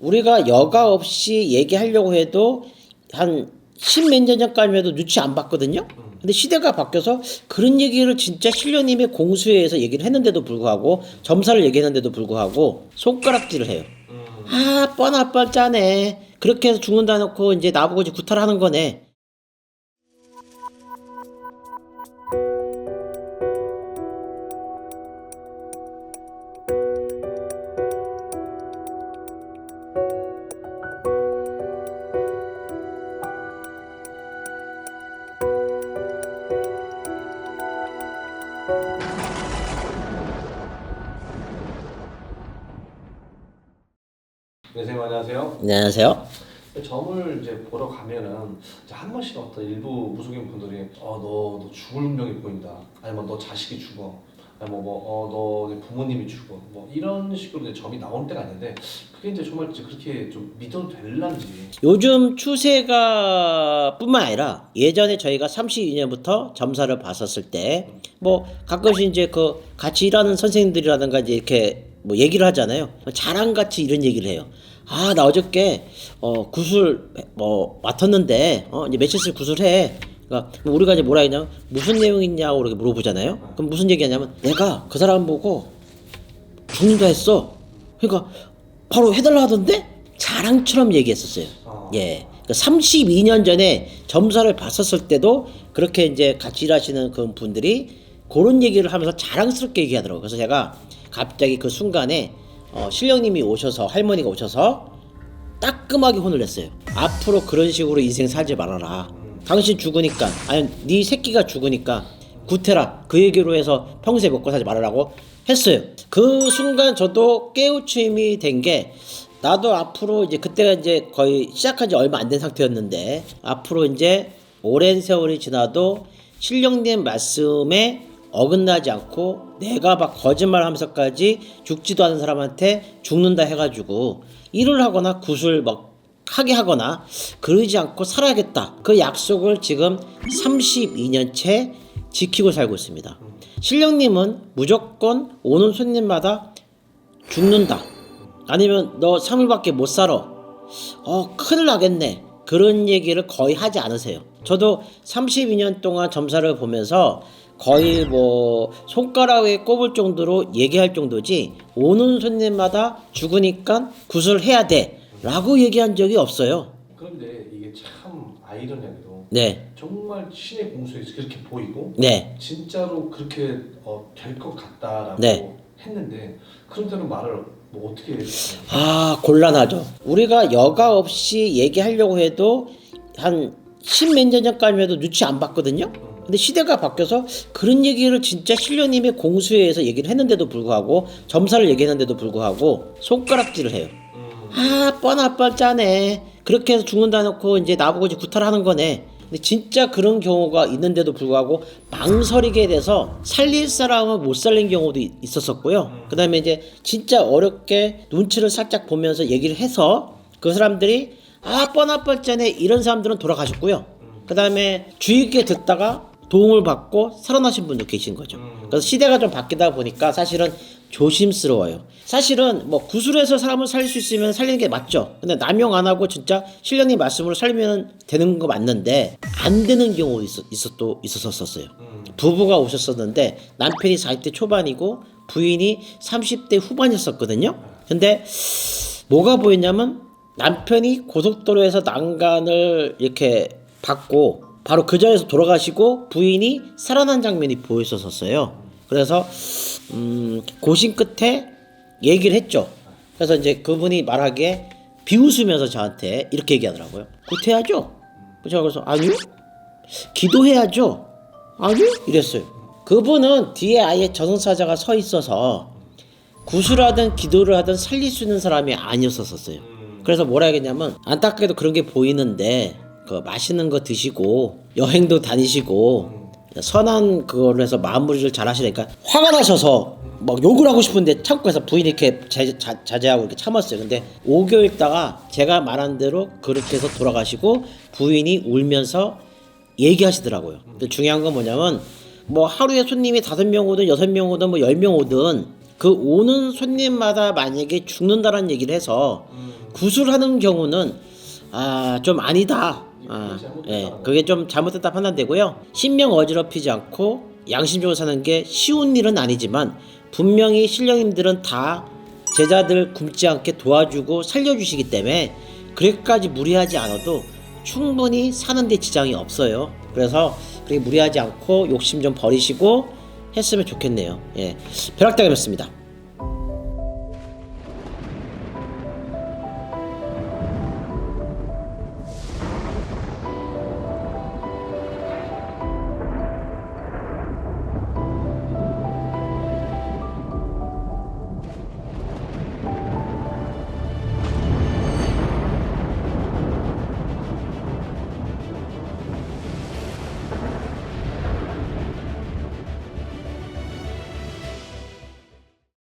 우리가 여과 없이 얘기하려고 해도 한 십몇 년 전까지만 해도 눈치 안 봤거든요. 근데 시대가 바뀌어서 그런 얘기를 진짜 신령님의 공수회에서 얘기를 했는데도 불구하고 점사를 얘기했는데도 불구하고 손가락질을 해요. 아 뻔하뻔짜네. 그렇게 해서 죽는다 놓고 이제 나보고 이제 구탈하는 거네. 네, 선생님 안녕하세요. 네, 안녕하세요. 점을 이제 보러 가면은 이제 한 번씩 어떤 일부 무속인 분들이 너 죽을 운명이 보인다. 아니면 너 자식이 죽어. 아니면 너 부모님이 죽어. 뭐 이런 식으로 이제 점이 나올 때가 있는데 그게 이제 정말 이제 그렇게 좀 믿어도 될란지. 요즘 추세가 뿐만 아니라 예전에 저희가 32년부터 점사를 봤었을 때 뭐 가끔씩 이제 그 같이 일하는 선생님들이라든가 이제 이렇게 뭐 얘기를 하잖아요. 자랑같이 이런 얘기를 해요. 아, 나 어저께 구슬 뭐 맡았는데 이제 며칠씩 구슬해. 그러니까 우리가 이제 뭐라 했냐면 무슨 내용 있냐고 이렇게 물어보잖아요. 그럼 무슨 얘기하냐면 내가 그 사람 보고 죽는다 했어. 그러니까 바로 해달라 하던데 자랑처럼 얘기했었어요. 예. 32년 전에 점사를 봤었을 때도 그렇게 이제 같이 일하시는 그 분들이 그런 얘기를 하면서 자랑스럽게 얘기하더라고요. 그래서 제가 갑자기 그 순간에 신령님이 오셔서 할머니가 오셔서 따끔하게 혼을 냈어요. 앞으로 그런 식으로 인생 살지 말아라. 당신 죽으니까 아니 네 새끼가 죽으니까 구태라. 그 얘기로 해서 평생 먹고 살지 말아라고 했어요. 그 순간 저도 깨우침이 된 게 나도 앞으로 이제 그때가 이제 거의 시작한 지 얼마 안 된 상태였는데 앞으로 이제 오랜 세월이 지나도 신령님 말씀에 어긋나지 않고 내가 막 거짓말하면서까지 죽지도 않은 사람한테 죽는다 해가지고 일을 하거나 구슬 막 하게 하거나 그러지 않고 살아야겠다. 그 약속을 지금 32년째 지키고 살고 있습니다. 신령님은 무조건 오는 손님마다 죽는다. 아니면 너 3일밖에 못 살아. 큰일 나겠네. 그런 얘기를 거의 하지 않으세요. 저도 32년 동안 점사를 보면서 거의 뭐 손가락에 꼽을 정도로 얘기할 정도지 오는 손님마다 죽으니까 구슬해야 돼 라고 얘기한 적이 없어요. 그런데 이게 참 아이러니하게도 네. 정말 신의 공수에서 그렇게 보이고 네. 진짜로 그렇게 될 것 같다라고 네. 했는데 그런 때는 말을 뭐 어떻게 해요? 아 곤란하죠. 우리가 여과 없이 얘기하려고 해도 한 십몇 년 전까지만 해도 눈치 안 봤거든요. 근데 시대가 바뀌어서 그런 얘기를 진짜 신령님의 공수회에서 얘기를 했는데도 불구하고 점사를 얘기했는데도 불구하고 손가락질을 해요. 아 뻔하뻔짜네. 그렇게 해서 죽는다 놓고 이제 나보고 이제 구탈하는 거네. 근데 진짜 그런 경우가 있는데도 불구하고 망설이게 돼서 살릴 사람은 못 살린 경우도 있었었고요. 그 다음에 이제 진짜 어렵게 눈치를 살짝 보면서 얘기를 해서 그 사람들이 아 뻔하뻔짜네 이런 사람들은 돌아가셨고요. 그 다음에 주의 깊게 듣다가 도움을 받고 살아나신 분도 계신 거죠. 그래서 시대가 좀 바뀌다 보니까 사실은 조심스러워요. 사실은 뭐 구술해서 사람을 살릴 수 있으면 살리는 게 맞죠. 근데 남용 안 하고 진짜 신령님 말씀으로 살면 되는 거 맞는데 안 되는 경우도 있었었어요. 부부가 오셨었는데 남편이 40대 초반이고 부인이 30대 후반이었었거든요. 근데 뭐가 보였냐면 남편이 고속도로에서 난간을 이렇게 받고 바로 그 자리에서 돌아가시고 부인이 살아난 장면이 보였었어요. 그래서 고심 끝에 얘기를 했죠. 그래서 이제 그분이 말하기에 비웃으면서 저한테 이렇게 얘기하더라고요. 구태야죠? 제가 그래서 아니요? 기도해야죠? 아니요? 이랬어요. 그분은 뒤에 아예 저승사자가 서 있어서 구술하든 기도를 하든 살릴 수 있는 사람이 아니었었어요. 그래서 뭐라 하겠냐면 안타깝게도 그런 게 보이는데 그 맛있는 거 드시고 여행도 다니시고 선한 그거를 해서 마무리를 잘 하시니까 화가 나셔서 막 욕을 하고 싶은데 참고 해서 부인이 이렇게 자제하고 이렇게 참았어요. 근데 5개월 있다가 제가 말한 대로 그렇게 해서 돌아가시고 부인이 울면서 얘기하시더라고요. 근데 중요한 건 뭐냐면 뭐 하루에 손님이 5명 오든 6명 오든 뭐 10명 오든 그 오는 손님마다 만약에 죽는다는 얘기를 해서 구술하는 경우는 좀 아니다. 그게 좀 잘못됐다 판단되고요. 신명 어지럽히지 않고 양심적으로 사는 게 쉬운 일은 아니지만 분명히 신령님들은 다 제자들 굶지 않게 도와주고 살려주시기 때문에 그렇게까지 무리하지 않아도 충분히 사는데 지장이 없어요. 그래서 그렇게 무리하지 않고 욕심 좀 버리시고 했으면 좋겠네요. 벼락당했습니다.